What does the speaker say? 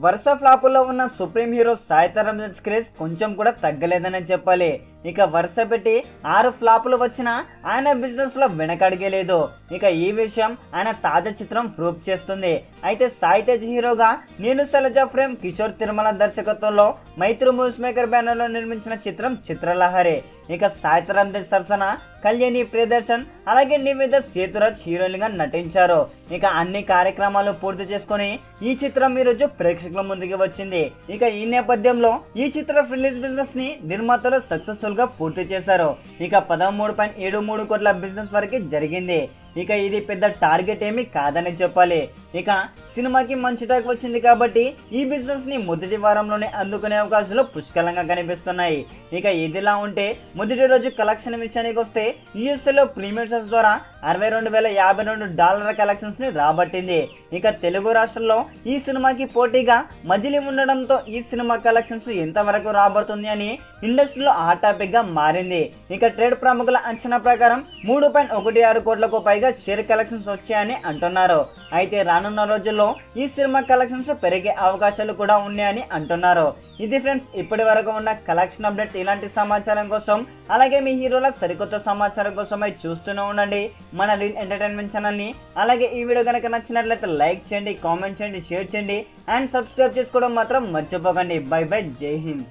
వరుస ఫ్లాపుల్లో ఉన్న supreme hero Sai తరం తేజ్ క్రేజ్ కొంచెం కూడా తగ్గలేదని చెప్పాలి. ఇక వరుస పెట్టి 6 ఫ్లాపులు వచ్చినా ఆయన బిజినెస్ లో వెనకడిగేలేదు. ఇక ఈ విషయం ఆయన తాజా చిత్రం ప్రూవ్ చేస్తుంది. అయితే సాయి తేజ్ హీరోగా నేను శైలజ ఫ్రేమ్ కిషోర్ తిరుమల దర్శకత్వంలో మైత్రి మూవీస్ మేకర్ బ్యానర్ లో నిర్మించిన చిత్రం చిత్రలహరి. ఇక సాయి తరం తేజ్ సరసన కళ్యాణి ప్రియదర్శన్ అలాగే నివేద సేతురాజ్ హీరోయిన్ గా నటించారు. ఇక అన్ని కార్యక్రమాలు పూర్తి చేసుకుని ఈ చిత్రం ఈ రోజు ప్రేక్షకుల ముందుకు వచ్చింది. ఇక ఈ నేపథ్యంలో ఈ చిత్ర రిలీజ్ బిజినెస్ ని నిర్మాతలు సక్సెస్ఫుల్ గా పూర్తి చేశారు. ఇక 13.73 కోట్ల బిజినెస్ వరకు జరిగింది. ఇక ఇది పెద్ద టార్గెట్ ఏమీ కాదని చెప్పాలి. ఇక సినిమాకి మంచి టాక్ వచ్చింది కాబట్టి ఈ బిజినెస్ ని మొదటి వారంలోనే అందుకునే అవకాశాలు పుష్కలంగా కనిపిస్తున్నాయి. ఇక ఇదిలా ఉంటే మొదటి రోజు కలెక్షన్ విషయానికి వస్తే యుఎస్ఏలో ప్రీమియర్ షోస్ ద్వారా $62,052 కలెక్షన్స్ ని రాబట్టింది. ఇక తెలుగు రాష్ట్రాల్లో ఈ సినిమాకి పోటీగా మజిలీ ఉండడంతో ఈ సినిమా కలెక్షన్స్ ఎంతవరకు రాబడుతుంది అని ఇండస్ట్రీలో హాట్ టాపిక్ గా మారింది. ఇక ట్రేడ్ ప్రముఖుల అంచనా ప్రకారం 3.16 కోట్లకు పైగా షేర్ కలెక్షన్స్ వచ్చాయని అంటున్నారు. అయితే రానున్న రోజుల్లో ఈ సినిమా కలెక్షన్స్ పెరిగే అవకాశాలు కూడా ఉన్నాయని అంటున్నారు. ఇది ఫ్రెండ్స్ ఇప్పటి వరకు ఉన్న కలెక్షన్ అప్డేట్. ఇలాంటి సమాచారం కోసం అలాగే మీ హీరోల సరికొత్త సమాచారం కోసమై చూస్తూనే ఉండండి మన రీల్ ఎంటర్టైన్మెంట్ ఛానల్ ని. అలాగే ఈ వీడియో కనుక నచ్చినట్లయితే లైక్ చేయండి, కామెంట్ చేయండి, షేర్ చేయండి అండ్ సబ్స్క్రైబ్ చేసుకోవడం మాత్రం మర్చిపోకండి. బై బై, జై హింద్.